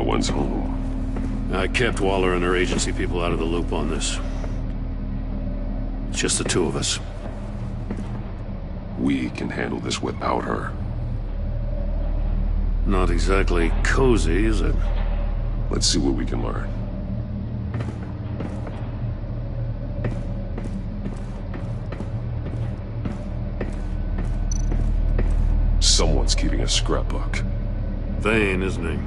Everyone's home. I kept Waller and her agency people out of the loop on this. It's just the two of us. We can handle this without her. Not exactly cozy, is it? Let's see what we can learn. Someone's keeping a scrapbook. Vain, isn't he?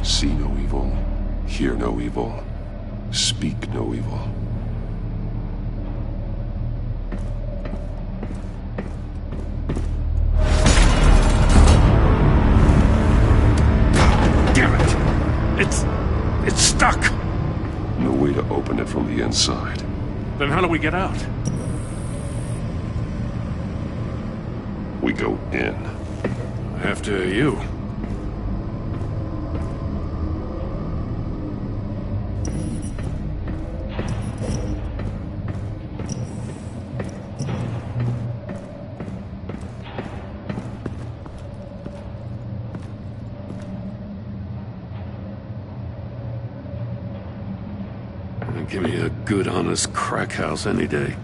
See no evil, hear no evil, speak no evil. Damn it! It's stuck! No way to open it from the inside. Then how do we get out? We go in. After you. Give me a good, honest crack house any day.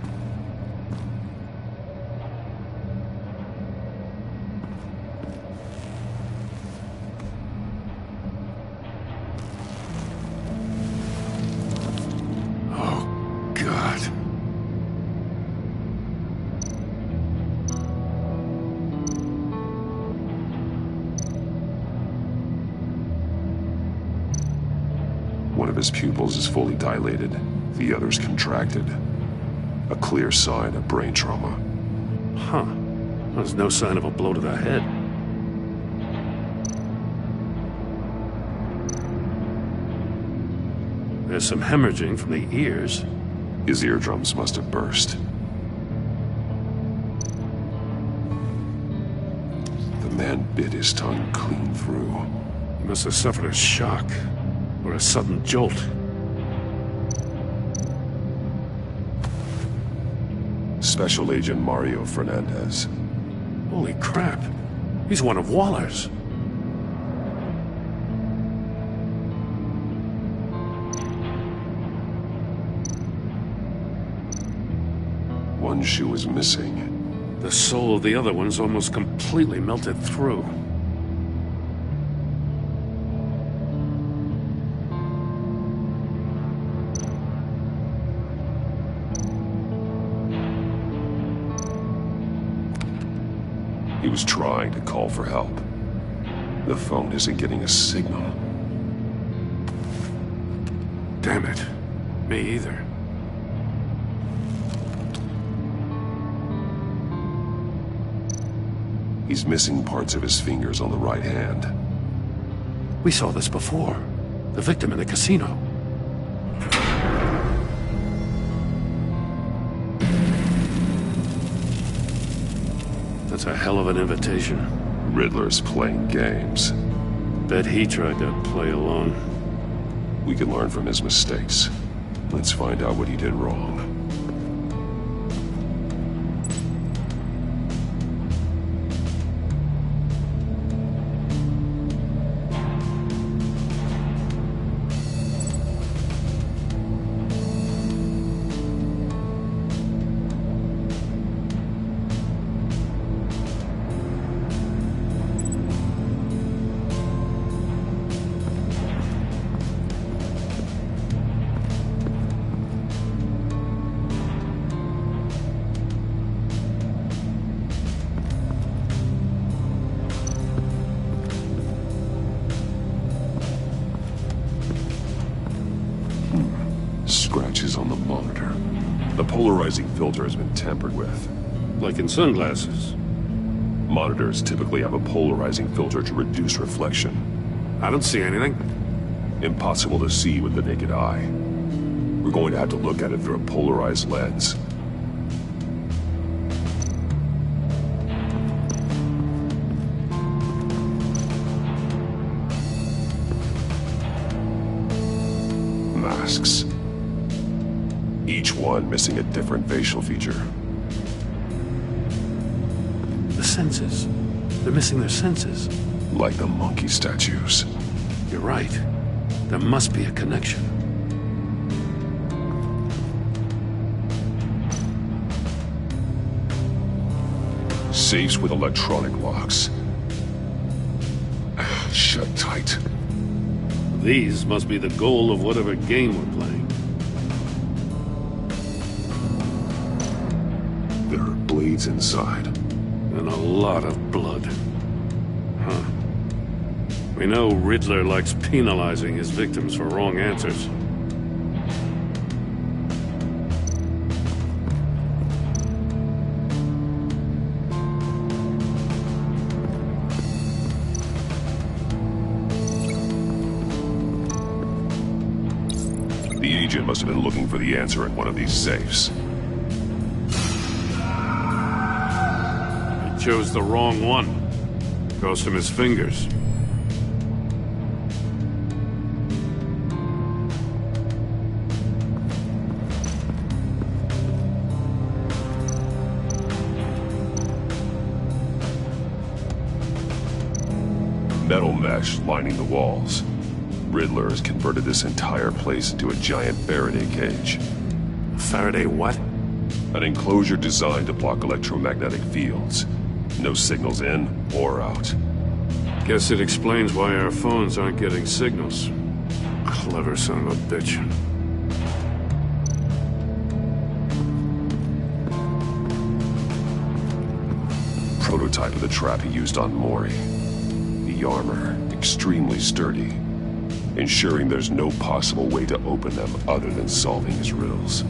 Oh, God. One of his pupils is fully dilated, the other's contracted. A clear sign of brain trauma. Huh. There's no sign of a blow to the head. There's some hemorrhaging from the ears. His eardrums must have burst. The man bit his tongue clean through. He must have suffered a shock. Or a sudden jolt. Special Agent Mario Fernandez. Holy crap. He's one of Waller's. One shoe is missing. The sole of the other one's almost completely melted through. He was trying to call for help. The phone isn't getting a signal. Damn it. Me either. He's missing parts of his fingers on the right hand. We saw this before. The victim in the casino. That's a hell of an invitation. Riddler's playing games. Bet he tried to play along. We can learn from his mistakes. Let's find out what he did wrong. Scratches on the monitor. The polarizing filter has been tampered with. Like in sunglasses. Monitors typically have a polarizing filter to reduce reflection. I don't see anything. Impossible to see with the naked eye. We're going to have to look at it through a polarized lens. Masks. Each one missing a different facial feature. The senses. They're missing their senses. Like the monkey statues. You're right. There must be a connection. Safes with electronic locks. Shut tight. These must be the goal of whatever game we're playing. There are blades inside. And a lot of blood. Huh. We know Riddler likes penalizing his victims for wrong answers. The agent must have been looking for the answer in one of these safes. He chose the wrong one. Cost him his fingers. Metal mesh lining the walls. Riddler has converted this entire place into a giant Faraday cage. Faraday what? An enclosure designed to block electromagnetic fields. No signals in or out. Guess it explains why our phones aren't getting signals. Clever son of a bitch. Prototype of the trap he used on Mori. The armor, extremely sturdy, ensuring there's no possible way to open them other than solving his riddles.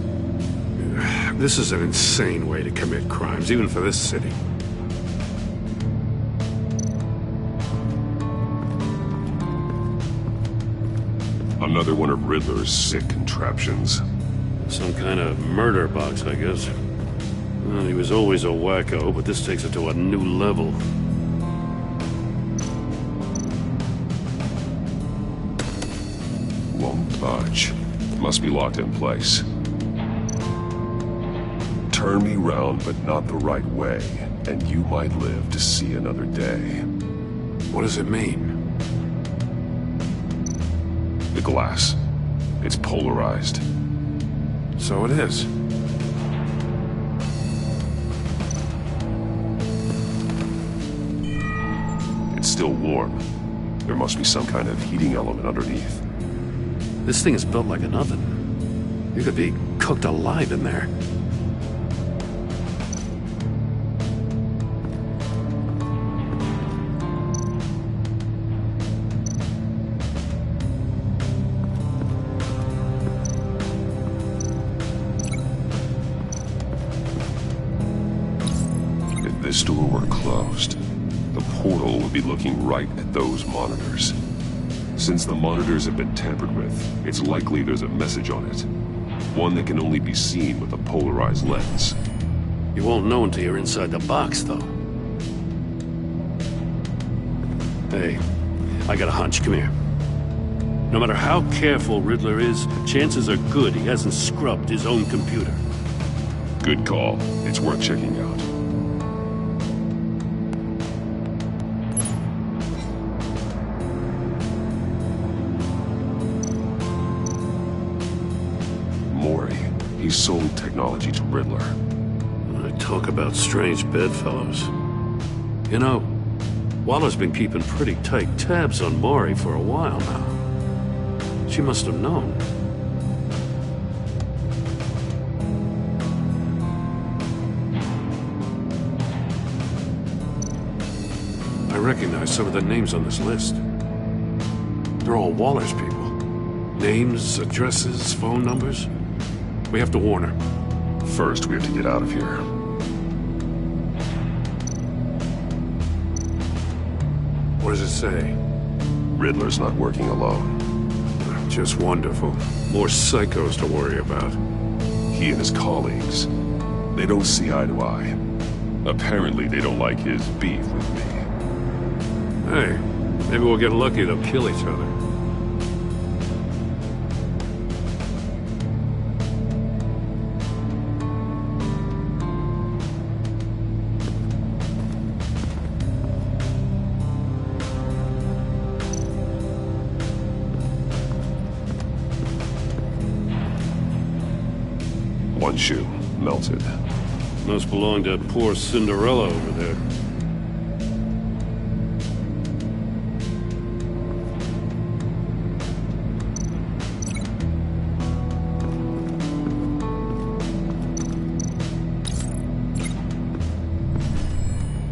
This is an insane way to commit crimes, even for this city. Another one of Riddler's sick contraptions. Some kind of murder box, I guess. Well, he was always a wacko, but this takes it to a new level. Won't budge. Must be locked in place. Turn me round, but not the right way, and you might live to see another day. What does it mean? The glass. It's polarized. So it is. It's still warm. There must be some kind of heating element underneath. This thing is built like an oven. You could be cooked alive in there. If this door were closed, the portal would be looking right at those monitors. Since the monitors have been tampered with, it's likely there's a message on it. One that can only be seen with a polarized lens. You won't know until you're inside the box, though. Hey, I got a hunch. Come here. No matter how careful Riddler is, chances are good he hasn't scrubbed his own computer. Good call. It's worth checking out. Mori. He sold technology to Riddler. I talk about strange bedfellows. You know, Waller's been keeping pretty tight tabs on Mori for a while now. She must have known. I recognize some of the names on this list. They're all Waller's people. Names, addresses, phone numbers. We have to warn her. First, we have to get out of here. What does it say? Riddler's not working alone. Just wonderful. More psychos to worry about. He and his colleagues, they don't see eye to eye. Apparently, they don't like his beef with me. Hey, maybe we'll get lucky they'll kill each other. One shoe, melted. Must belong to poor Cinderella over there.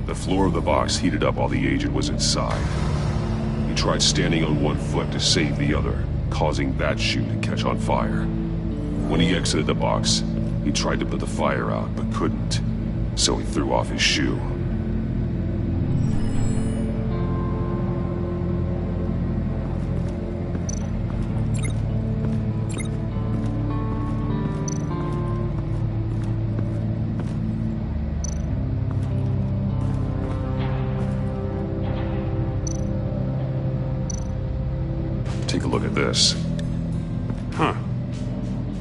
The floor of the box heated up while the agent was inside. He tried standing on one foot to save the other, causing that shoe to catch on fire. When he exited the box, he tried to put the fire out, but couldn't, so he threw off his shoe. Take a look at this. Huh.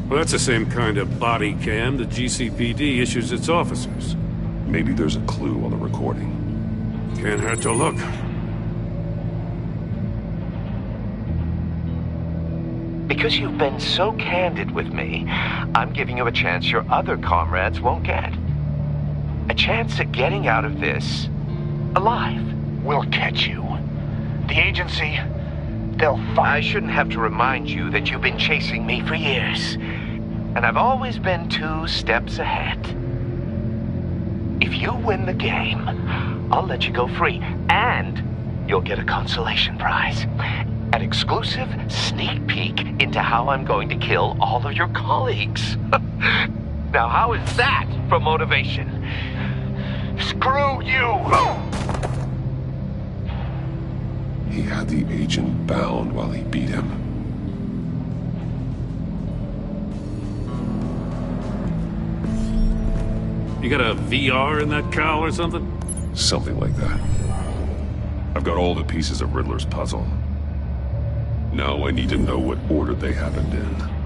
Well, that's the same kind of body cam the GCPD issues its officers. Maybe there's a clue on the recording. Can't hurt to look. Because you've been so candid with me, I'm giving you a chance your other comrades won't get. A chance at getting out of this alive. We'll catch you. The agency, they'll find... I shouldn't have to remind you that you've been chasing me for years. And I've always been 2 steps ahead. If you win the game, I'll let you go free. And you'll get a consolation prize. An exclusive sneak peek into how I'm going to kill all of your colleagues. Now, how is that for motivation? Screw you! He had the agent bound while he beat him. You got a VR in that cowl or something? Something like that. I've got all the pieces of Riddler's puzzle. Now I need to know what order they happened in.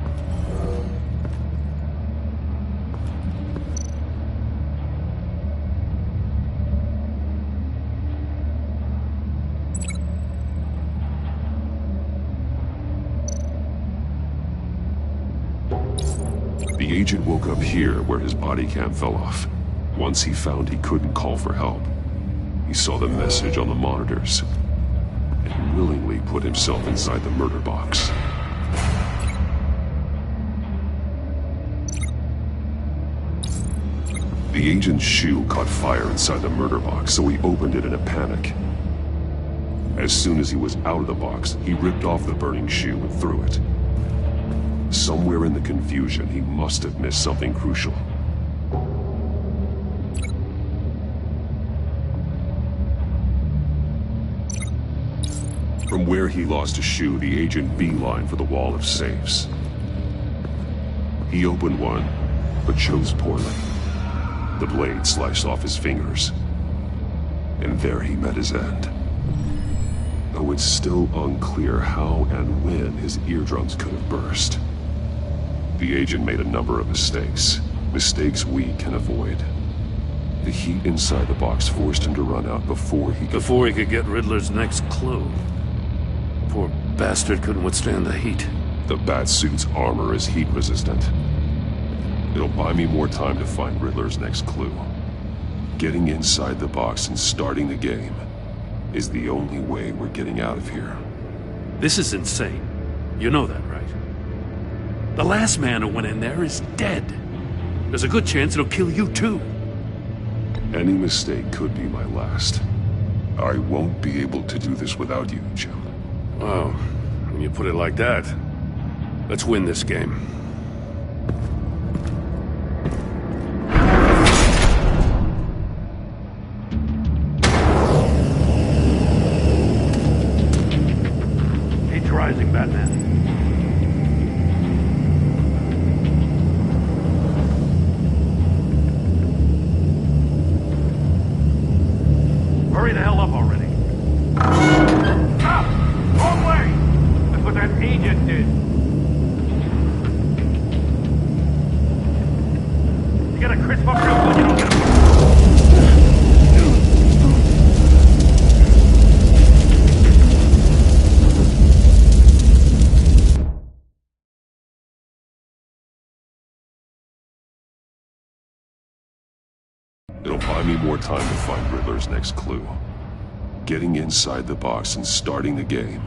The agent woke up here where his body cam fell off. Once he found he couldn't call for help, he saw the message on the monitors and willingly put himself inside the murder box. The agent's shoe caught fire inside the murder box, so he opened it in a panic. As soon as he was out of the box, he ripped off the burning shoe and threw it. Somewhere in the confusion, he must have missed something crucial. From where he lost a shoe, the agent beelined for the wall of safes. He opened one, but chose poorly. The blade sliced off his fingers. And there he met his end. Though it's still unclear how and when his eardrums could have burst. The agent made a number of mistakes. Mistakes we can avoid. The heat inside the box forced him to run out before he Before he could get Riddler's next clue. Poor bastard couldn't withstand the heat. The Batsuit's armor is heat resistant. It'll buy me more time to find Riddler's next clue. Getting inside the box and starting the game is the only way we're getting out of here. This is insane. You know that, right? The last man who went in there is dead. There's a good chance it'll kill you too. Any mistake could be my last. I won't be able to do this without you, Jim. Wow, when you put it like that, let's win this game. Heat's rising, Batman. Hurry the hell up already. Stop! Wrong way! That's what that agent did. You gotta crisp up real good, you don't get a... Buy me more time to find Riddler's next clue. Getting inside the box and starting the game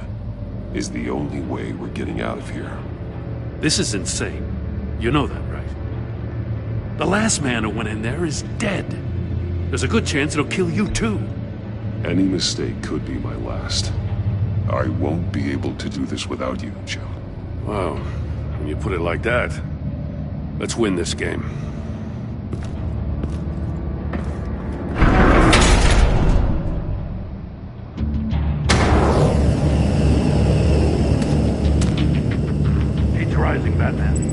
is the only way we're getting out of here. This is insane. You know that, right? The last man who went in there is dead. There's a good chance it'll kill you too. Any mistake could be my last. I won't be able to do this without you, Jim. Wow, when you put it like that, let's win this game. Heat's rising, Batman.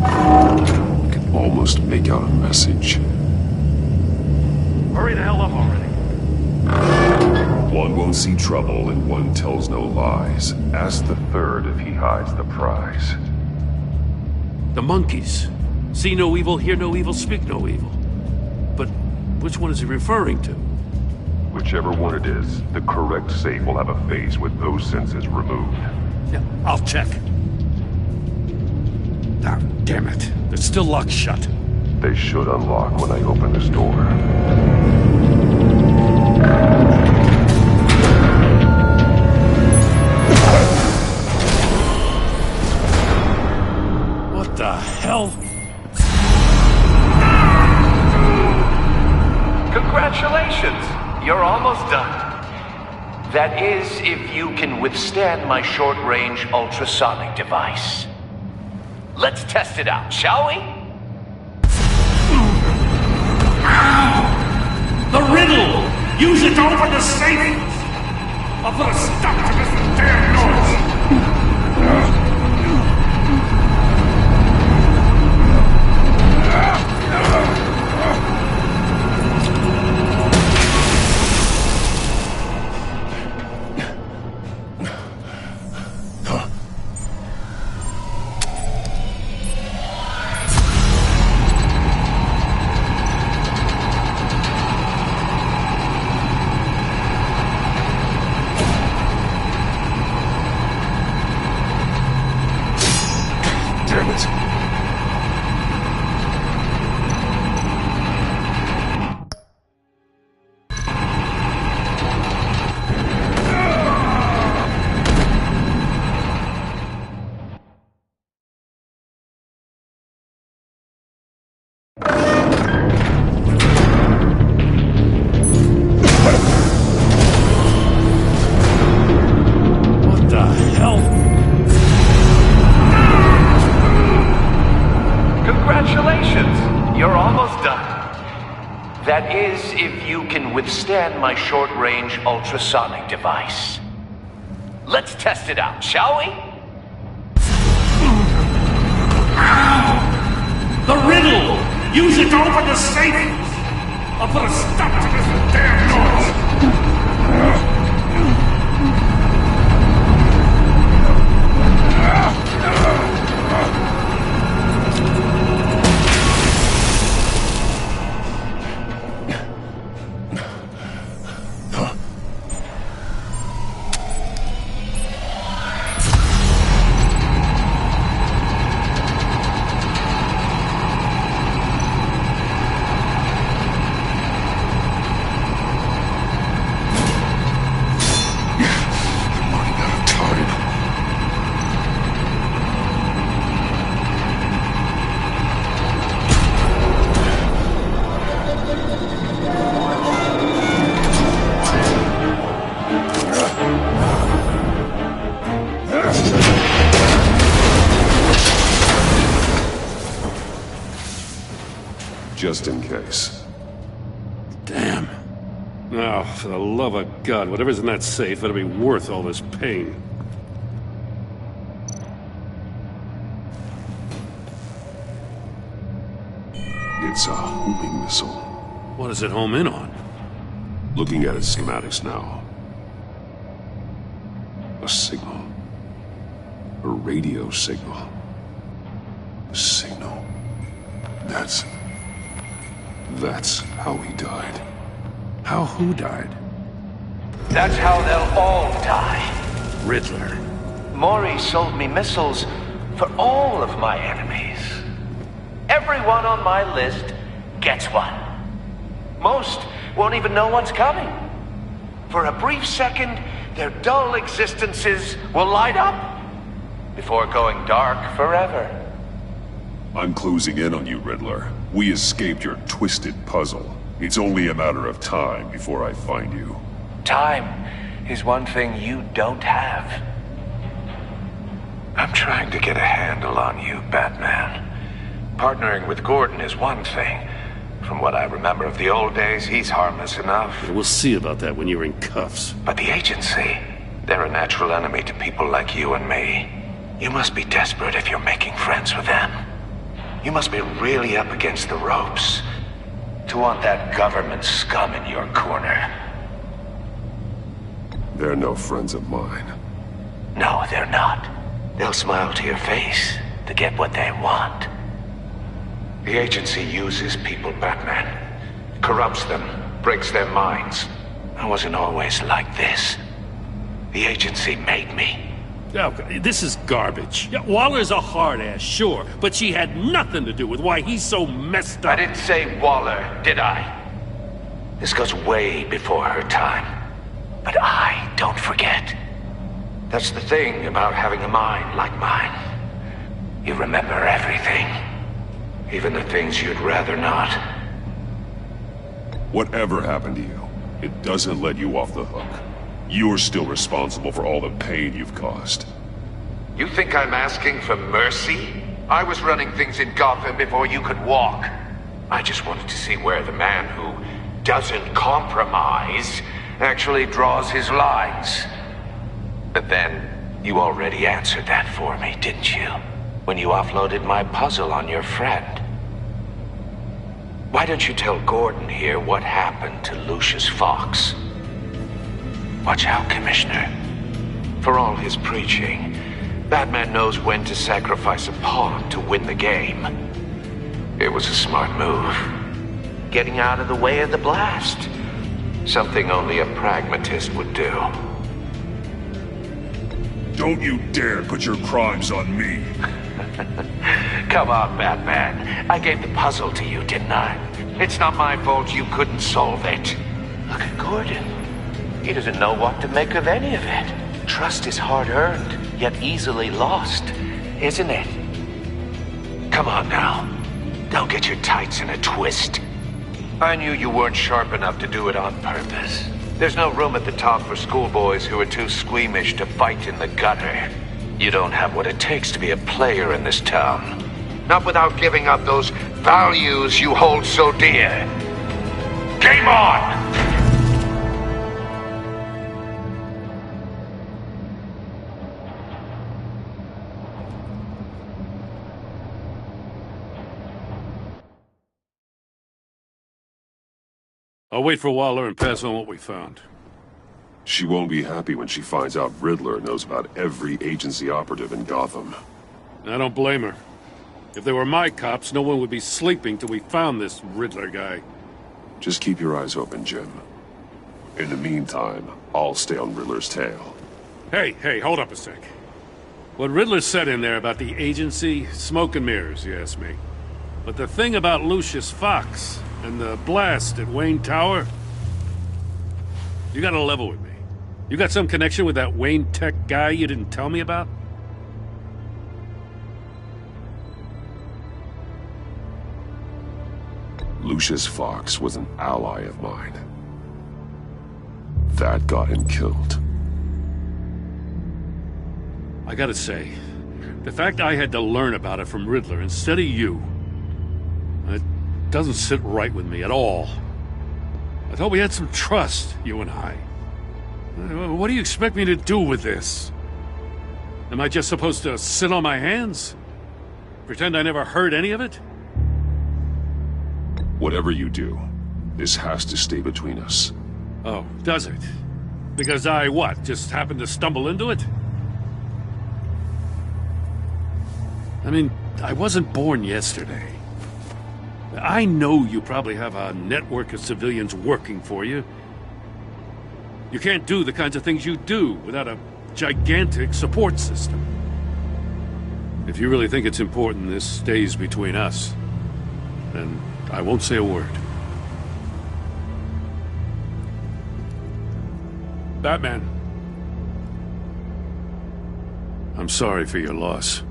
I can almost make out a message. Hurry the hell up already. One won't see trouble and one tells no lies. Ask the third if he hides the prize. The monkeys. See no evil, hear no evil, speak no evil. But which one is he referring to? Whichever one it is, the correct safe will have a face with those senses removed. Yeah, I'll check. Ah, damn it. They're still locked shut. They should unlock when I open this door. What the hell? Congratulations! You're almost done. That is, if you can withstand my short-range ultrasonic device. Let's test it out, shall we? The riddle! Use it to open the safe! I'll put a stop to this damn noise! Damn it. What the hell? Congratulations! You're almost done. That is, if you can withstand my short-range ultrasonic device. Let's test it out, shall we? The riddle! Use it to open the safe! I'll put a stop to this damn noise! Just in case. Damn. Oh, for the love of God, whatever's in that safe better be worth all this pain. It's a homing missile. What does it home in on? Looking at its schematics now. A signal. A radio signal. A signal. That's how he died. How who died? That's how they'll all die. Riddler. Maury sold me missiles for all of my enemies. Everyone on my list gets one. Most won't even know what's coming. For a brief second, their dull existences will light up before going dark forever. I'm closing in on you, Riddler. We escaped your twisted puzzle. It's only a matter of time before I find you. Time is one thing you don't have. I'm trying to get a handle on you, Batman. Partnering with Gordon is one thing. From what I remember of the old days, he's harmless enough. We'll see about that when you're in cuffs. But the agency, they're a natural enemy to people like you and me. You must be desperate if you're making friends with them. You must be really up against the ropes to want that government scum in your corner. They're no friends of mine. No, they're not. They'll smile to your face to get what they want. The agency uses people, Batman. Corrupts them, breaks their minds. I wasn't always like this. The agency made me. Oh, this is garbage. Yeah, Waller's a hard-ass, sure, but she had nothing to do with why he's so messed up. I didn't say Waller, did I? This goes way before her time. But I don't forget. That's the thing about having a mind like mine. You remember everything. Even the things you'd rather not. Whatever happened to you, it doesn't let you off the hook. You're still responsible for all the pain you've caused. You think I'm asking for mercy? I was running things in Gotham before you could walk. I just wanted to see where the man who doesn't compromise actually draws his lines. But then, you already answered that for me, didn't you? When you offloaded my puzzle on your friend. Why don't you tell Gordon here what happened to Lucius Fox? Watch out, Commissioner. For all his preaching, Batman knows when to sacrifice a pawn to win the game. It was a smart move. Getting out of the way of the blast. Something only a pragmatist would do. Don't you dare put your crimes on me! Come on, Batman. I gave the puzzle to you, didn't I? It's not my fault you couldn't solve it. Look at Gordon. He doesn't know what to make of any of it. Trust is hard-earned, yet easily lost, isn't it? Come on now. Don't get your tights in a twist. I knew you weren't sharp enough to do it on purpose. There's no room at the top for schoolboys who are too squeamish to fight in the gutter. You don't have what it takes to be a player in this town. Not without giving up those values you hold so dear. Game on! I'll wait for Waller and pass on what we found. She won't be happy when she finds out Riddler knows about every agency operative in Gotham. I don't blame her. If they were my cops, no one would be sleeping till we found this Riddler guy. Just keep your eyes open, Jim. In the meantime, I'll stay on Riddler's tail. Hey, hold up a sec. What Riddler said in there about the agency, smoke and mirrors, you ask me. But the thing about Lucius Fox and the blast at Wayne Tower, you gotta level with me. You got some connection with that Wayne Tech guy you didn't tell me about? Lucius Fox was an ally of mine. That got him killed. I gotta say, the fact I had to learn about it from Riddler instead of you, it doesn't sit right with me at all. I thought we had some trust, you and I. What do you expect me to do with this? Am I just supposed to sit on my hands? Pretend I never heard any of it? Whatever you do, this has to stay between us. Oh, does it? Because I, what, just happened to stumble into it? I mean, I wasn't born yesterday. I know you probably have a network of civilians working for you. You can't do the kinds of things you do without a gigantic support system. If you really think it's important this stays between us, and I won't say a word. Batman. I'm sorry for your loss.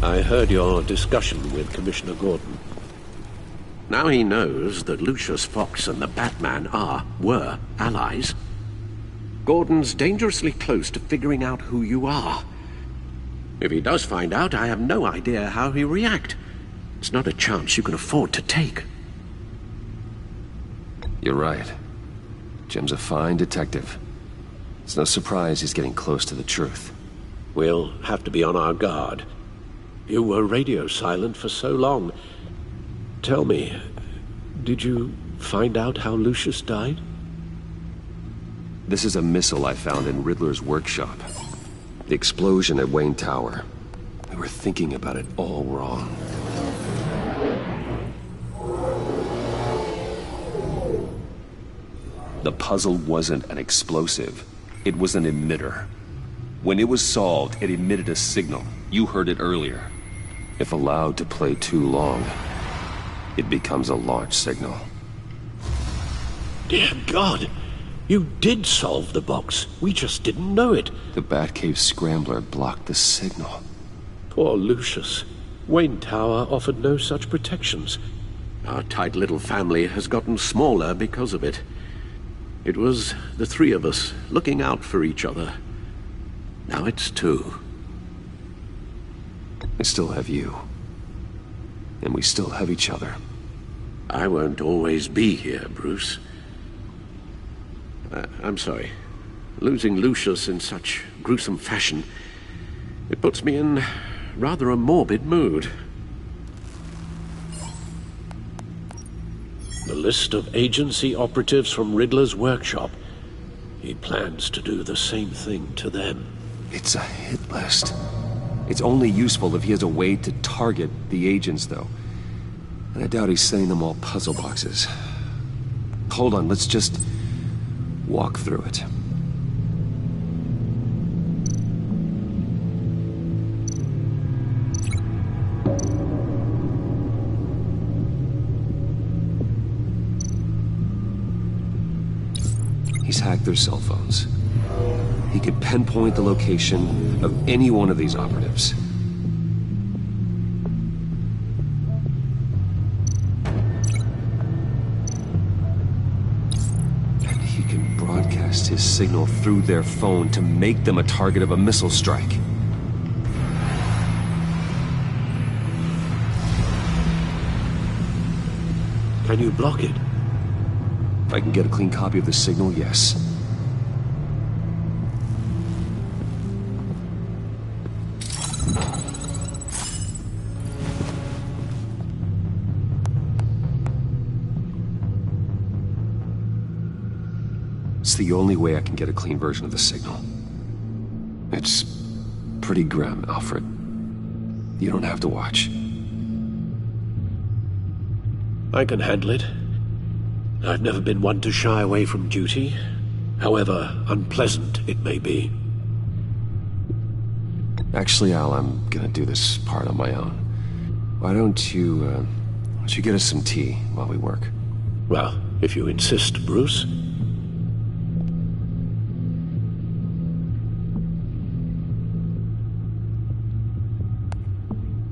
I heard your discussion with Commissioner Gordon. Now he knows that Lucius Fox and the Batman were allies. Gordon's dangerously close to figuring out who you are. If he does find out, I have no idea how he'll react. It's not a chance you can afford to take. You're right. Jim's a fine detective. It's no surprise he's getting close to the truth. We'll have to be on our guard. You were radio silent for so long. Tell me, did you find out how Lucius died? This is a missile I found in Riddler's workshop. The explosion at Wayne Tower. We were thinking about it all wrong. The puzzle wasn't an explosive. It was an emitter. When it was solved, it emitted a signal. You heard it earlier. If allowed to play too long, it becomes a launch signal. Dear God! You did solve the box. We just didn't know it. The Batcave scrambler blocked the signal. Poor Lucius. Wayne Tower offered no such protections. Our tight little family has gotten smaller because of it. It was the three of us looking out for each other. Now it's two. I still have you. And we still have each other. I won't always be here, Bruce. I'm sorry. Losing Lucius in such gruesome fashion, it puts me in rather a morbid mood. The list of agency operatives from Riddler's workshop. He plans to do the same thing to them. It's a hit list. It's only useful if he has a way to target the agents, though. And I doubt he's sending them all puzzle boxes. Hold on, let's just walk through it. He's hacked their cell phones. He could pinpoint the location of any one of these operatives. And he can broadcast his signal through their phone to make them a target of a missile strike. Can you block it? If I can get a clean copy of the signal, yes. It's the only way I can get a clean version of the signal. It's pretty grim, Alfred. You don't have to watch. I can handle it. I've never been one to shy away from duty, however unpleasant it may be. Actually, Al, I'm gonna do this part on my own. Why don't you get us some tea while we work? Well, if you insist, Bruce.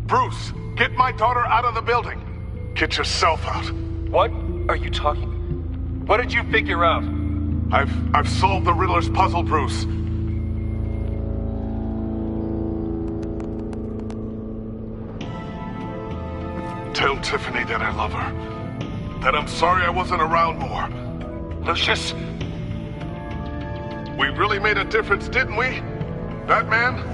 Bruce, get my daughter out of the building. Get yourself out. What are you talking? What did you figure out? I've solved the Riddler's puzzle, Bruce. Tell Tiffany that I love her. That I'm sorry I wasn't around more. Lucius? We really made a difference, didn't we? Batman?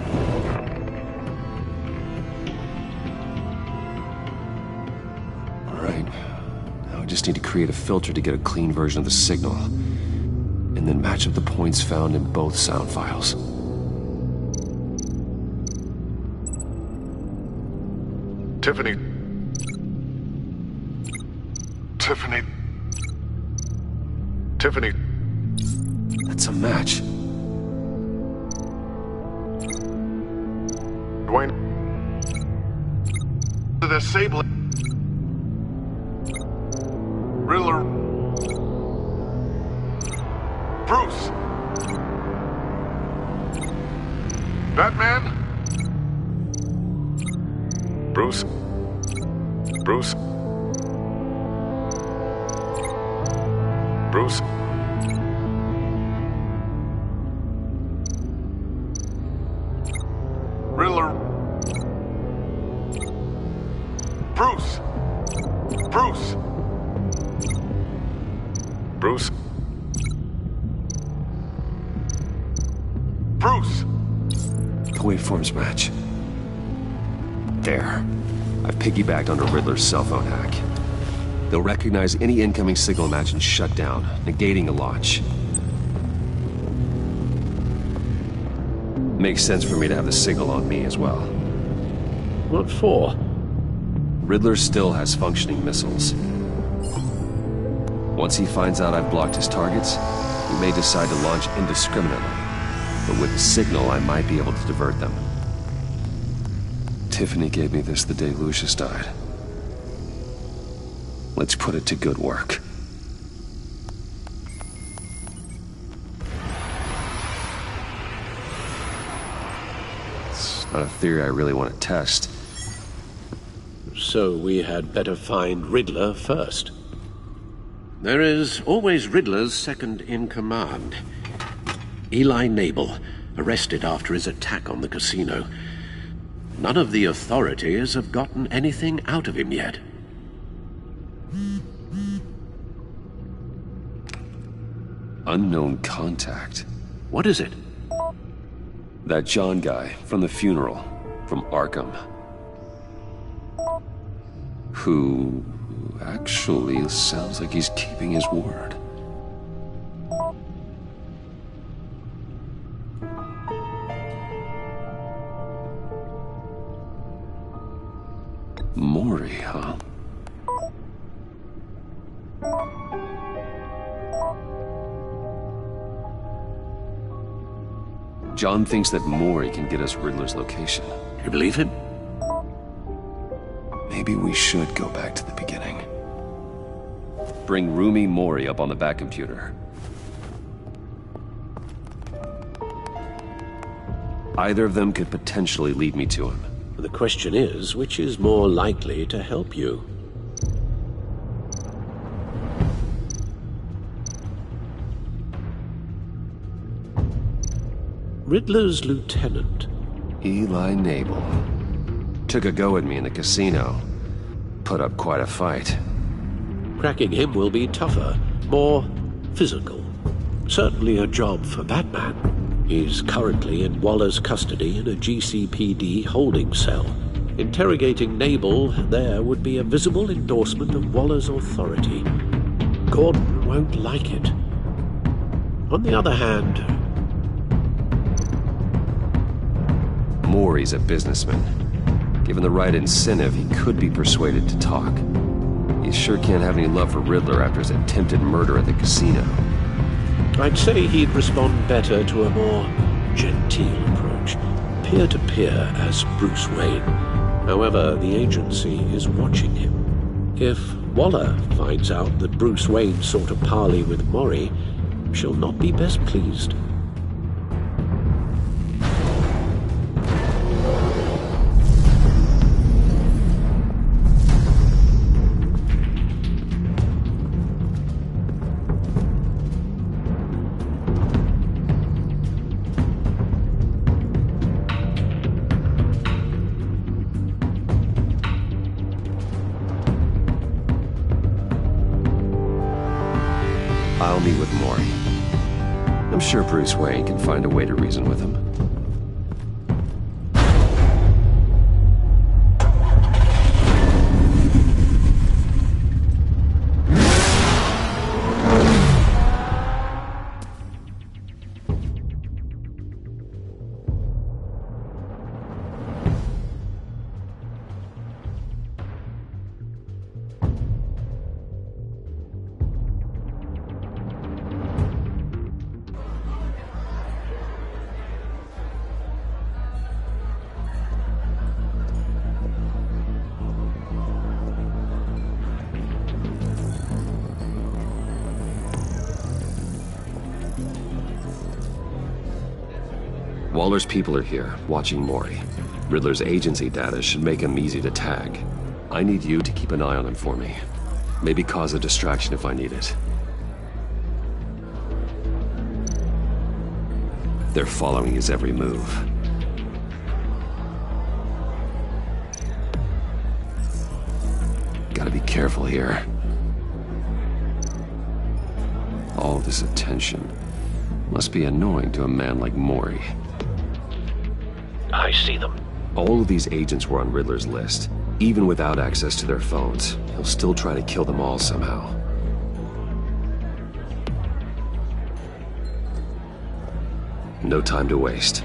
just need to create a filter to get a clean version of the signal, and then match up the points found in both sound files. Tiffany. Tiffany. Tiffany. That's a match. Dwayne. The disabling. Riddler. Bruce. Batman. Bruce. Bruce. Bruce. Riddler. Bruce. Bruce. Bruce. Bruce. The waveforms match. There. I've piggybacked onto Riddler's cell phone hack. They'll recognize any incoming signal match and shut down, negating a launch. Makes sense for me to have the signal on me as well. What for? Riddler still has functioning missiles. Once he finds out I've blocked his targets, he may decide to launch indiscriminately. But with the signal, I might be able to divert them. Tiffany gave me this the day Lucius died. Let's put it to good work. It's not a theory I really want to test. So we had better find Riddler first. There is always Riddler's second in command. Eli Nabel, arrested after his attack on the casino. None of the authorities have gotten anything out of him yet. Unknown contact. What is it? That John guy from the funeral, from Arkham. Who actually sounds like he's keeping his word. Maury, huh? John thinks that Maury can get us Riddler's location. You believe him? Maybe we should go back to the beginning. Bring Rumi Maury up on the back computer. Either of them could potentially lead me to him. The question is, which is more likely to help you? Riddler's lieutenant. Eli Nabel. Took a go at me in the casino. Put up quite a fight. Cracking him will be tougher, more physical. Certainly a job for Batman. He's currently in Waller's custody in a GCPD holding cell. Interrogating Nabel there would be a visible endorsement of Waller's authority. Gordon won't like it. On the other hand, Maury's a businessman. Given the right incentive, he could be persuaded to talk. He sure can't have any love for Riddler after his attempted murder at the casino. I'd say he'd respond better to a more genteel approach, peer-to-peer as Bruce Wayne. However, the agency is watching him. If Waller finds out that Bruce Wayne sought a parley with Maury, she'll not be best pleased. I'll meet with Maury. I'm sure Bruce Wayne can find a way to reason with him. Waller's people are here, watching Mori. Riddler's agency data should make him easy to tag. I need you to keep an eye on him for me. Maybe cause a distraction if I need it. They're following his every move. Gotta be careful here. All this attention must be annoying to a man like Mori. I see them. All of these agents were on Riddler's list. Even without access to their phones, he'll still try to kill them all somehow. No time to waste.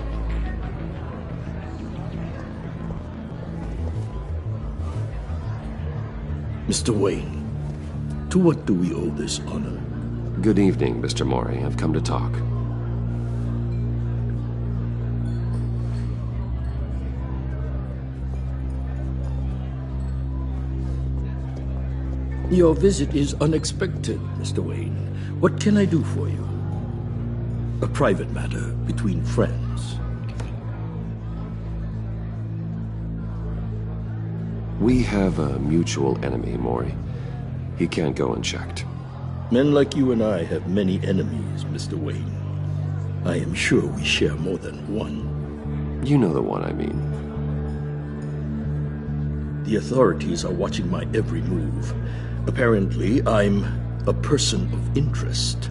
Mr. Wayne, to what do we owe this honor? Good evening, Mr. Mori. I've come to talk. Your visit is unexpected, Mr. Wayne. What can I do for you? A private matter between friends. We have a mutual enemy, Mori. He can't go unchecked. Men like you and I have many enemies, Mr. Wayne. I am sure we share more than one. You know the one I mean. The authorities are watching my every move. Apparently, I'm a person of interest.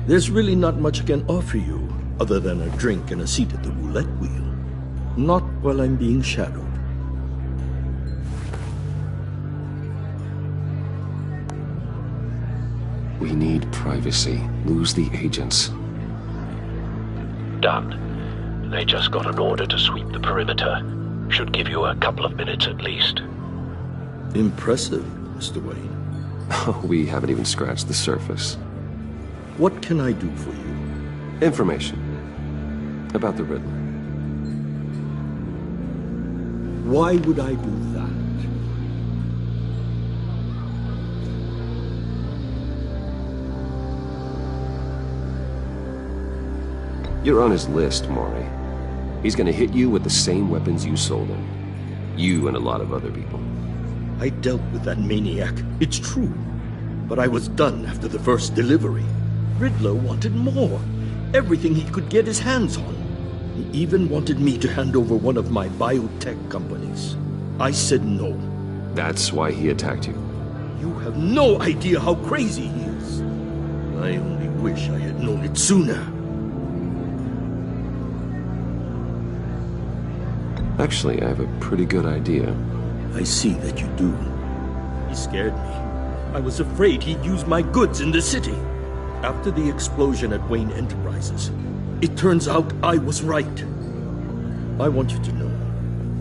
There's really not much I can offer you, other than a drink and a seat at the roulette wheel. Not while I'm being shadowed. We need privacy. Lose the agents. Done. They just got an order to sweep the perimeter. Should give you a couple of minutes at least. Impressive, Mr. Wayne. We haven't even scratched the surface. What can I do for you? Information about the Riddler. Why would I do that? You're on his list, Mori. He's gonna hit you with the same weapons you sold him. You and a lot of other people. I dealt with that maniac, it's true. But I was done after the first delivery. Riddler wanted more. Everything he could get his hands on. He even wanted me to hand over one of my biotech companies. I said no. That's why he attacked you. You have no idea how crazy he is. I only wish I had known it sooner. Actually, I have a pretty good idea. I see that you do. He scared me. I was afraid he'd use my goods in the city. After the explosion at Wayne Enterprises, it turns out I was right. I want you to know,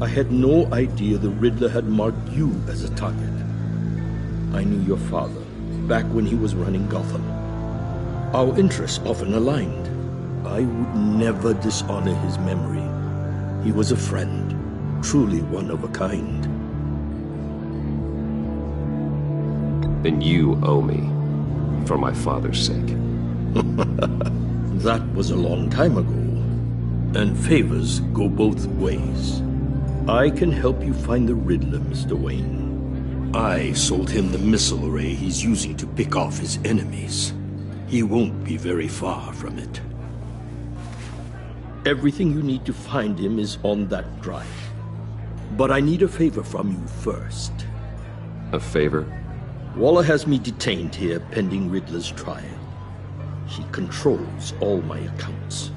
I had no idea the Riddler had marked you as a target. I knew your father back when he was running Gotham. Our interests often aligned. I would never dishonor his memory. He was a friend, truly one of a kind. Then you owe me, for my father's sake. That was a long time ago, and favors go both ways. I can help you find the Riddler, Mr. Wayne. I sold him the missile array he's using to pick off his enemies. He won't be very far from it. Everything you need to find him is on that drive. But I need a favor from you first. A favor? Waller has me detained here pending Riddler's trial. He controls all my accounts.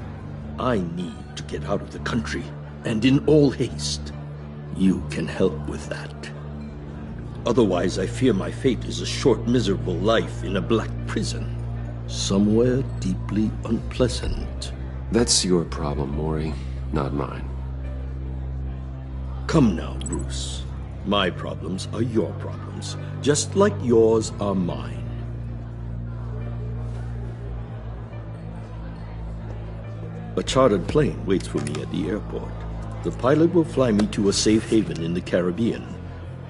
I need to get out of the country, and in all haste. You can help with that. Otherwise, I fear my fate is a short, miserable life in a black prison. Somewhere deeply unpleasant. That's your problem, Mori, not mine. Come now, Bruce. My problems are your problems, just like yours are mine. A chartered plane waits for me at the airport. The pilot will fly me to a safe haven in the Caribbean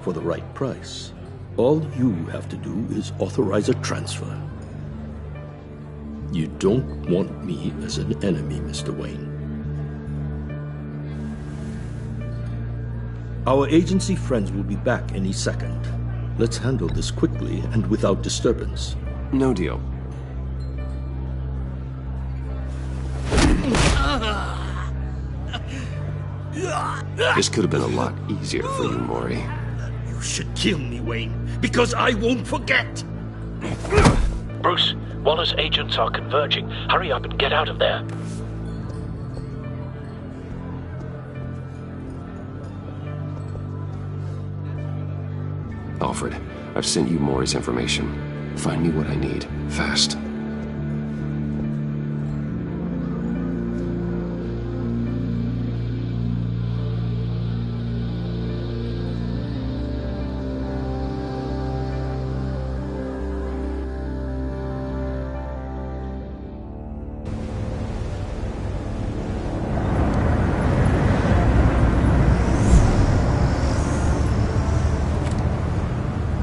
for the right price. All you have to do is authorize a transfer. You don't want me as an enemy, Mr. Wayne. Our agency friends will be back any second. Let's handle this quickly and without disturbance. No deal. This could have been a lot easier for you, Mori. You should kill me, Wayne, because I won't forget! Bruce, Waller's agents are converging. Hurry up and get out of there. Alfred, I've sent you Mori's information. Find me what I need, fast.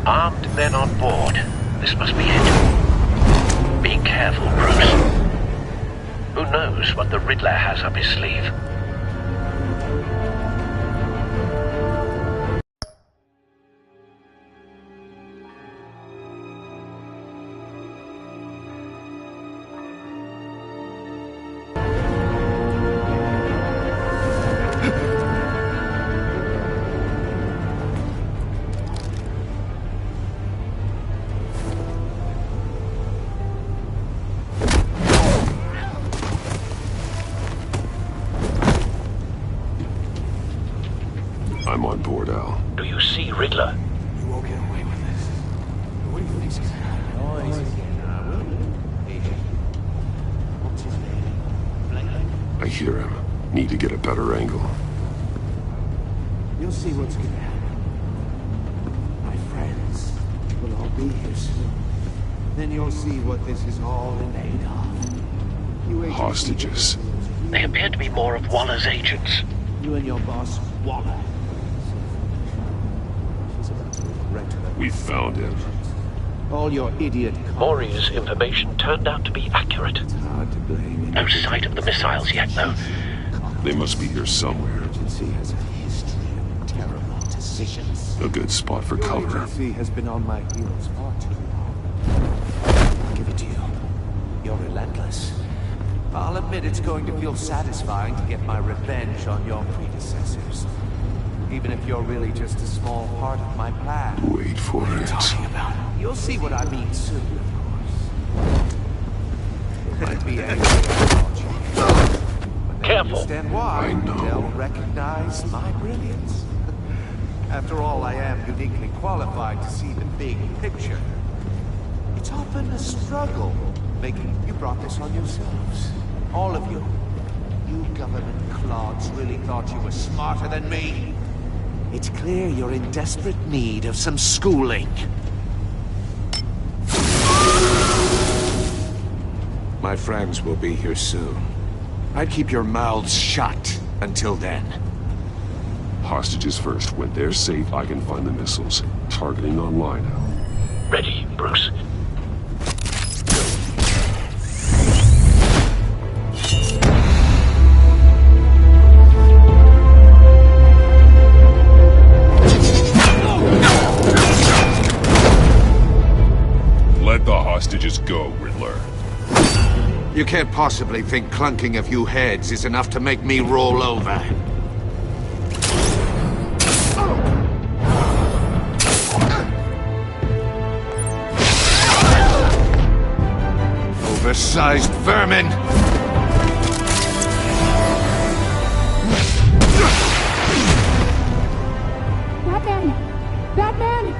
Armed men on board. This must be it. Be careful, Bruce. Who knows what the Riddler has up his sleeve? I'm on board, Al. Do you see Riddler? You won't get away with this. What do you think's gonna happen? What's his name? I hear him. Need to get a better angle. You'll see what's gonna happen. My friends will all be here soon. Then you'll see what this is all in aid of. You agents- Hostages. They appear to be more of Waller's agents. You and your boss, Waller. We found him. All your idiot Mori's information turned out to be accurate. hard to blame. No sight of the missiles yet, though. They must be here somewhere. Agency has a history of terrible decisions. A good spot for Your cover. agency has been on my heels far too long. I'll give it to you. You're relentless. I'll admit it's going to feel satisfying to get my revenge on your predecessors. Even if you're really just a small part of my plan. Wait for it. Talking about it. You'll see what I mean soon, of course. I'd be angry about you. But now Careful. understand why. I know. They'll recognize my brilliance. After all, I am uniquely qualified to see the big picture. It's often a struggle making. You brought this on yourselves. All of you. You government clods really thought you were smarter than me. It's clear you're in desperate need of some schooling. My friends will be here soon. I'd keep your mouths shut until then. Hostages first. When they're safe, I can find the missiles. Targeting online, Al. Ready, Bruce. Let the hostages go, Riddler. You can't possibly think clunking a few heads is enough to make me roll over. Oversized vermin! Batman! Batman!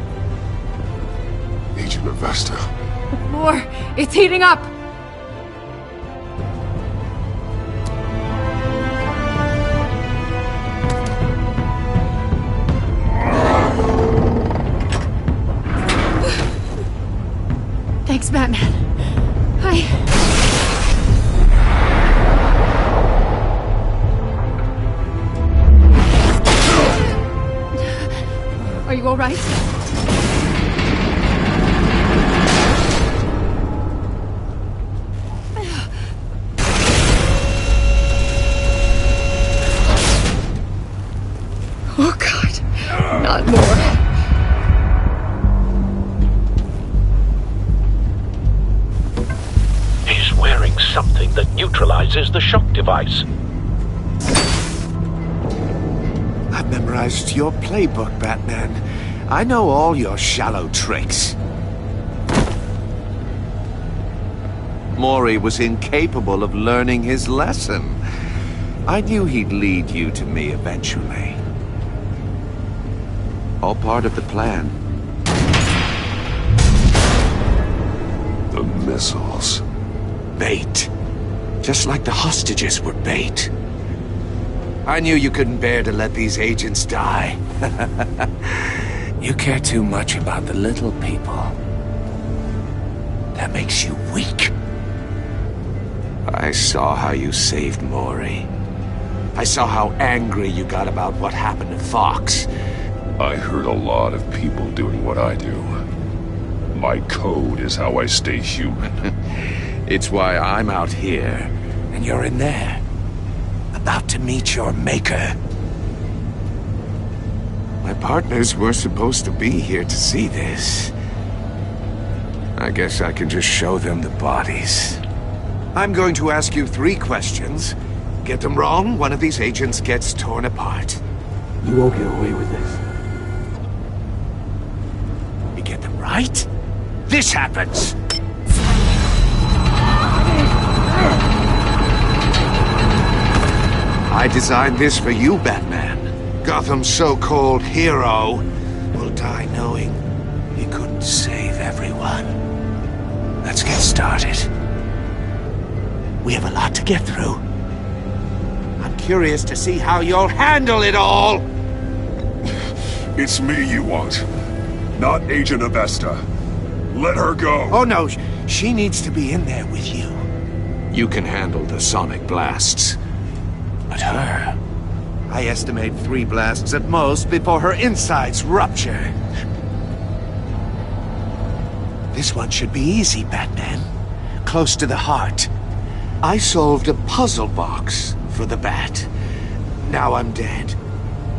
Agent Avesta. The floor, it's heating up! Thanks, Batman. Are you all right? Oh, God. Not more. He's wearing something that neutralizes the shock device. I've memorized your playbook, Batman. I know all your shallow tricks. Mori was incapable of learning his lesson. I knew he'd lead you to me eventually. All part of the plan. The missiles. Bait. Just like the hostages were bait. I knew you couldn't bear to let these agents die. You care too much about the little people. That makes you weak. I saw how you saved Mori. I saw how angry you got about what happened to Fox. I hurt a lot of people doing what I do. My code is how I stay human. It's why I'm out here, and you're in there. About to meet your maker. My partners were supposed to be here to see this. I guess I can just show them the bodies. I'm going to ask you 3 questions. Get them wrong, one of these agents gets torn apart. You won't get away with this. You get them right, this happens! I designed this for you, Batman. Gotham's so-called hero will die knowing he couldn't save everyone. Let's get started. We have a lot to get through. I'm curious to see how you'll handle it all! It's me you want, not Agent Avesta. Let her go! Oh no, she needs to be in there with you. You can handle the sonic blasts. But her... I estimate 3 blasts at most before her insides rupture. This one should be easy, Batman. Close to the heart. I solved a puzzle box for the Bat. Now I'm dead.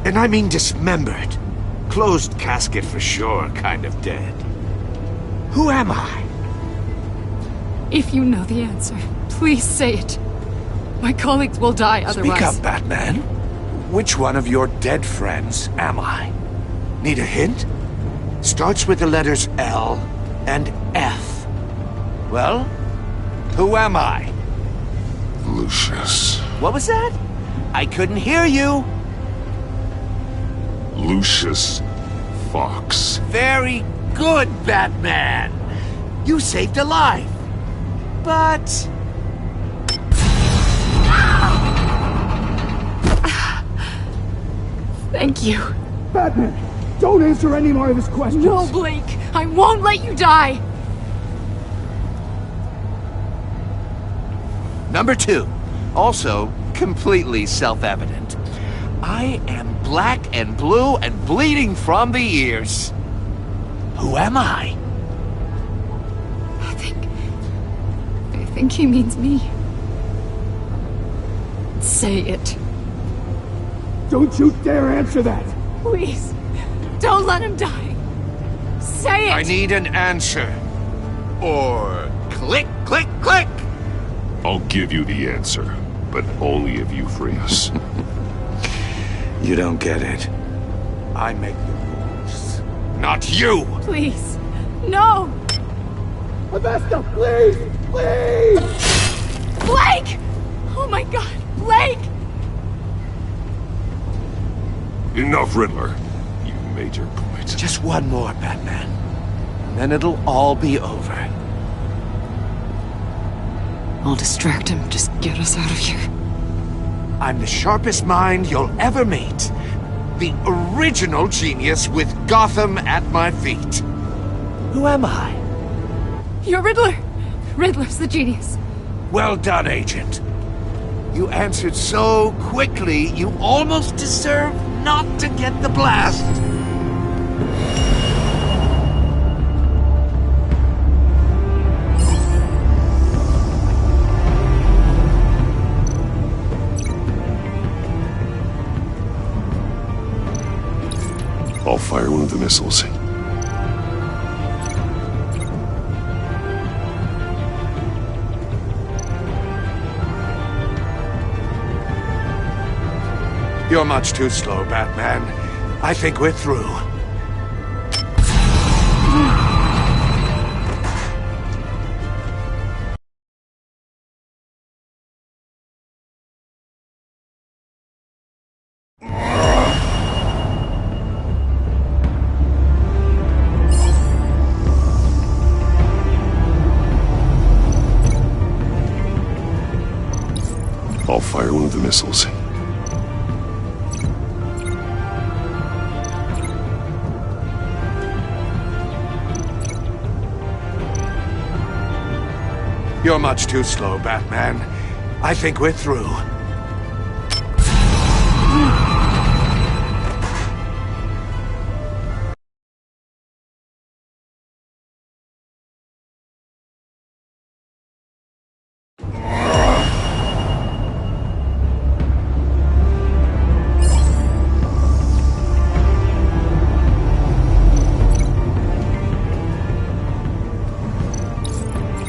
And I mean dismembered. Closed casket for sure, kind of dead. Who am I? If you know the answer, please say it. My colleagues will die otherwise. Speak up, Batman. Which one of your dead friends am I? Need a hint? Starts with the letters L and F. Well, who am I? Lucius. What was that? I couldn't hear you. Lucius Fox. Very good, Batman. You saved a life. But... Thank you. Batman, don't answer any more of his questions. No, Blake. I won't let you die. Number 2. Also, completely self-evident. I am black and blue and bleeding from the ears. Who am I? I think he means me. Say it. Don't you dare answer that! Please, don't let him die. Say it! I need an answer. Or click, click, click! I'll give you the answer, but only if you free us. You don't get it. I make the rules, not you! Please, no! Avesta, please! Please! Blake! Oh my god, Blake! Enough, Riddler. You made your point. Just one more, Batman. And then it'll all be over. I'll distract him. Just get us out of here. I'm the sharpest mind you'll ever meet. The original genius with Gotham at my feet. Who am I? You're Riddler. Riddler's the genius. Well done, Agent. You answered so quickly, you almost deserve not to get the blast. I'll fire one of the missiles. You're much too slow, Batman. I think we're through. I'll fire one of the missiles. You're much too slow, Batman. I think we're through.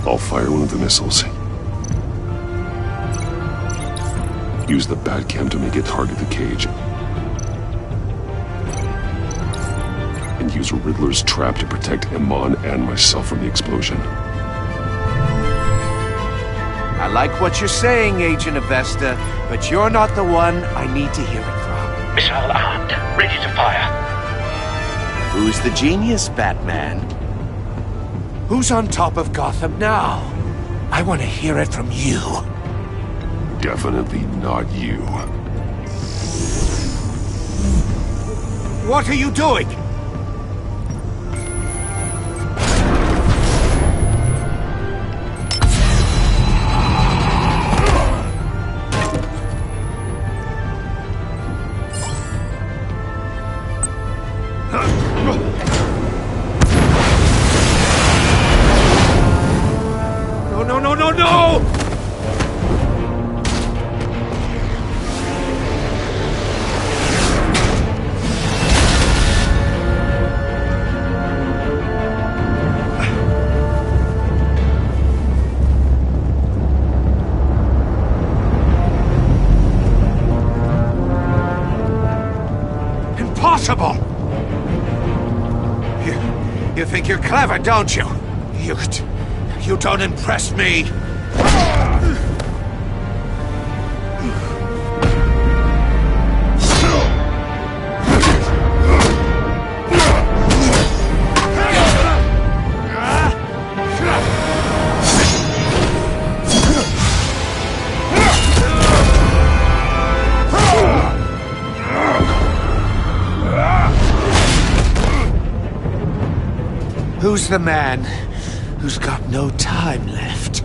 I'll fire one of the missiles. Use the Batcam to make it target the cage. And use Riddler's trap to protect Iman and myself from the explosion. I like what you're saying, Agent Avesta, but you're not the one I need to hear it from. Missile armed, ready to fire. Who's the genius, Batman? Who's on top of Gotham now? I want to hear it from you. Definitely not you. What are you doing? No! Impossible! You think you're clever, don't you? You don't impress me. Who's the man who's got no time left?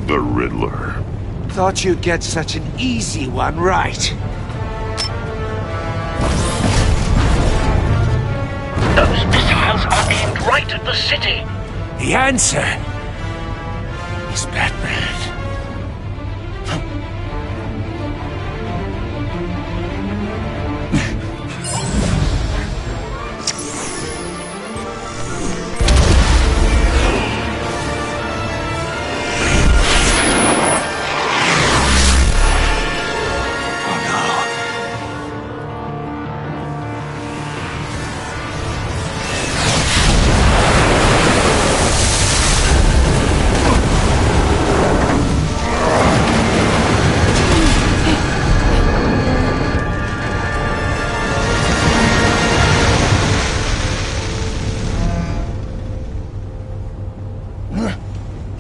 The Riddler. Thought you'd get such an easy one right. Those missiles are aimed right at the city. The answer is Batman.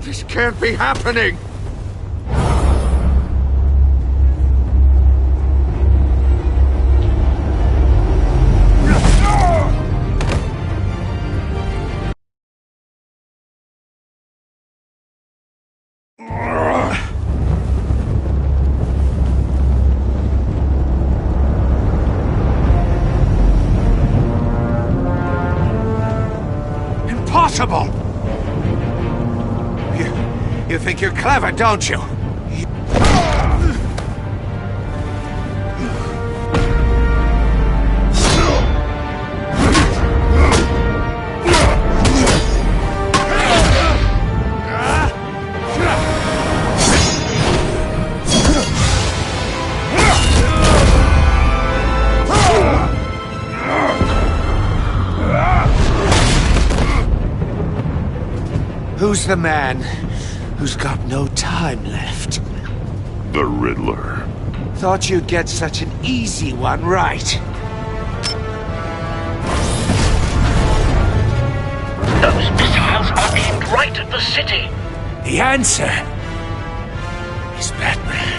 This can't be happening! Impossible! You think you're clever, don't you? Who's the man who's got no time left? The Riddler. Thought you'd get such an easy one right. Those missiles are aimed right at the city. The answer is Batman.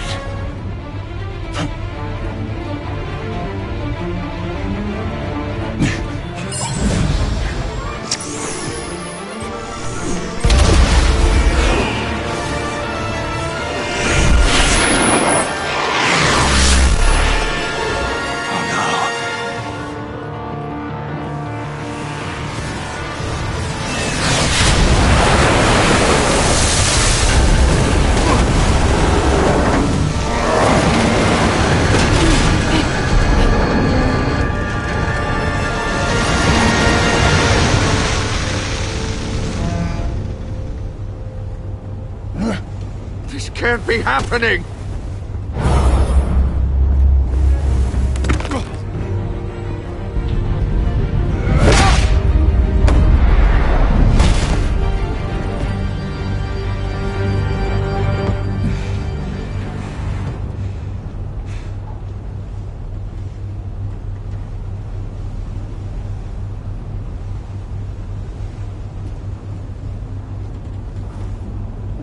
This can't be happening!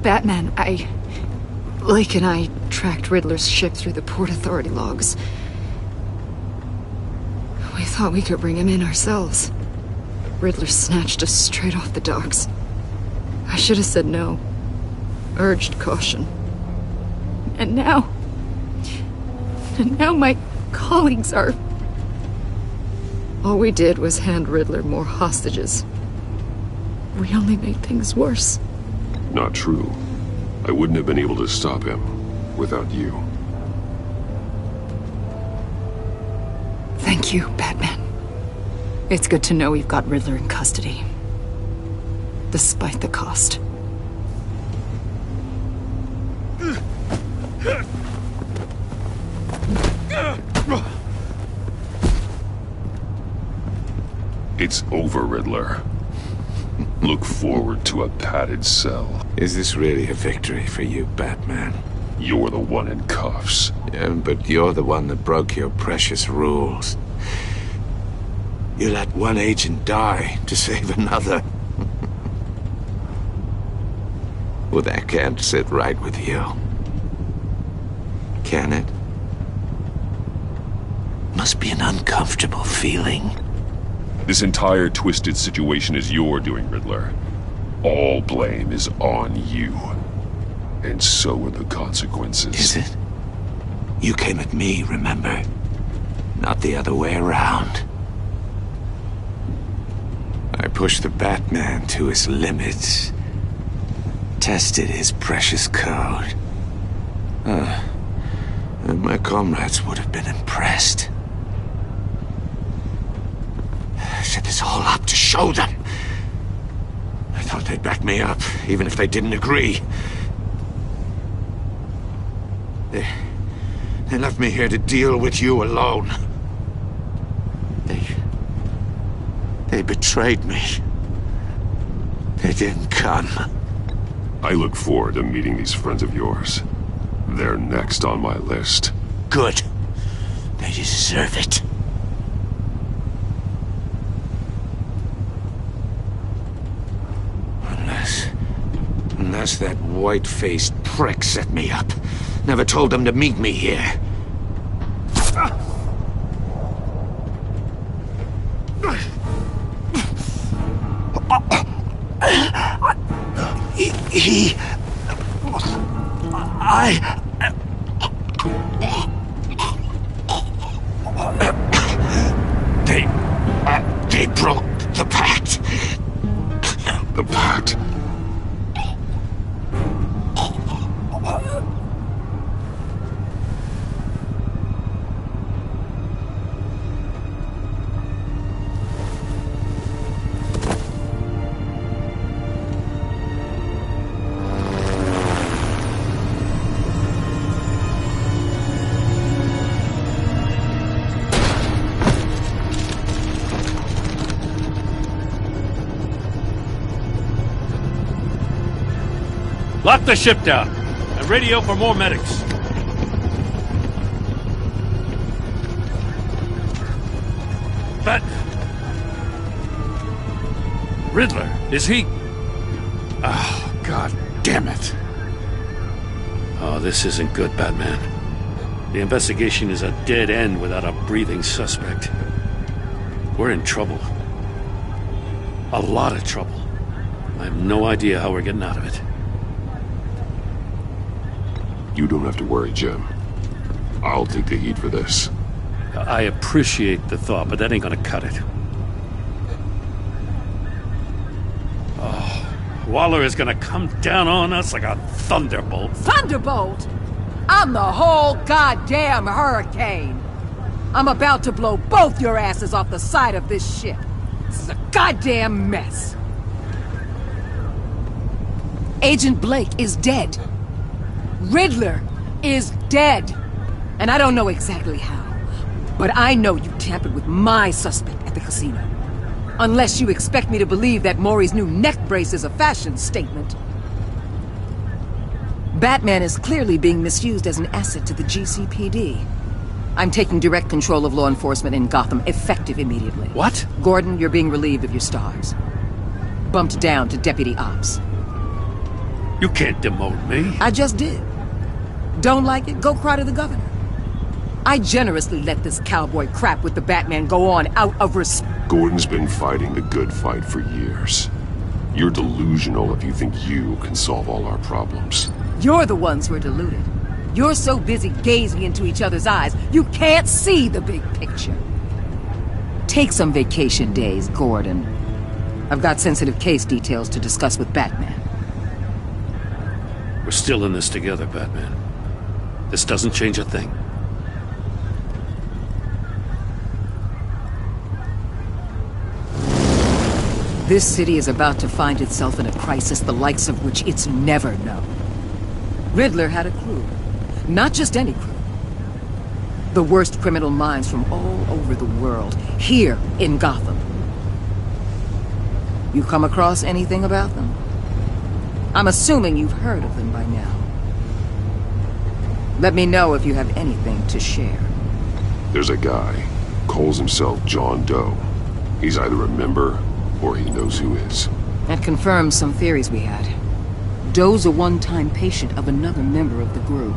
Batman, Lake and I tracked Riddler's ship through the Port Authority logs. We thought we could bring him in ourselves. Riddler snatched us straight off the docks. I should have said no. Urged caution. And now my colleagues are... All we did was hand Riddler more hostages. We only made things worse. Not true. I wouldn't have been able to stop him without you. Thank you, Batman. It's good to know we've got Riddler in custody. Despite the cost. It's over, Riddler. Look forward to a padded cell. Is this really a victory for you, Batman? You're the one in cuffs. Yeah, but you're the one that broke your precious rules. You let one agent die to save another. Well, that can't sit right with you. Can it? Must be an uncomfortable feeling. This entire twisted situation is your doing, Riddler. All blame is on you. And so are the consequences. Is it? You came at me, remember? Not the other way around. I pushed the Batman to his limits. Tested his precious code. And my comrades would have been impressed. Set this all up to show them. I thought they'd back me up, even if they didn't agree. They left me here to deal with you alone. They betrayed me. They didn't come. I look forward to meeting these friends of yours. They're next on my list. Good. They deserve it. Unless that white-faced prick set me up. Never told them to meet me here. They broke the pact. The pact? Lock the ship down, and radio for more medics. Riddler, is he... Oh, God damn it. Oh, this isn't good, Batman. The investigation is a dead end without a breathing suspect. We're in trouble. A lot of trouble. I have no idea how we're getting out of it. You don't have to worry, Jim. I'll take the heat for this. I appreciate the thought, but that ain't gonna cut it. Waller is gonna come down on us like a thunderbolt. Thunderbolt? I'm the whole goddamn hurricane. I'm about to blow both your asses off the side of this ship. This is a goddamn mess. Agent Blake is dead. Riddler is dead. And I don't know exactly how, but I know you tampered with my suspect at the casino. Unless you expect me to believe that Maury's new neck brace is a fashion statement. Batman is clearly being misused as an asset to the GCPD. I'm taking direct control of law enforcement in Gotham, effective immediately. What? Gordon, you're being relieved of your stars. Bumped down to Deputy Ops. You can't demote me. I just did. Don't like it? Go cry to the governor. I generously let this cowboy crap with the Batman go on out of respect. Gordon's been fighting the good fight for years. You're delusional if you think you can solve all our problems. You're the ones who are deluded. You're so busy gazing into each other's eyes, you can't see the big picture. Take some vacation days, Gordon. I've got sensitive case details to discuss with Batman. We're still in this together, Batman. This doesn't change a thing. This city is about to find itself in a crisis the likes of which it's never known. Riddler had a crew. Not just any crew. The worst criminal minds from all over the world, here in Gotham. You come across anything about them? I'm assuming you've heard of them by now. Let me know if you have anything to share. There's a guy, calls himself John Doe. He's either a member or he knows who is. That confirms some theories we had. Doe's a one-time patient of another member of the group.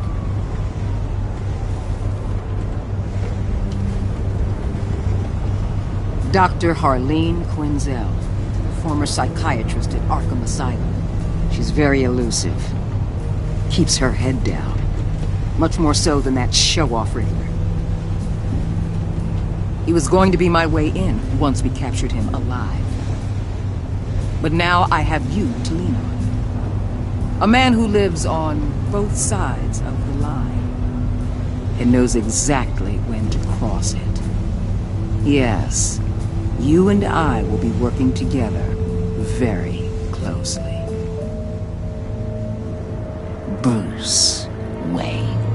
Dr. Harleen Quinzel, former psychiatrist at Arkham Asylum. She's very elusive. Keeps her head down. Much more so than that show-off Riddler. He was going to be my way in once we captured him alive. But now I have you to lean on. A man who lives on both sides of the line and knows exactly when to cross it. Yes, you and I will be working together very closely. Bruce Wayne.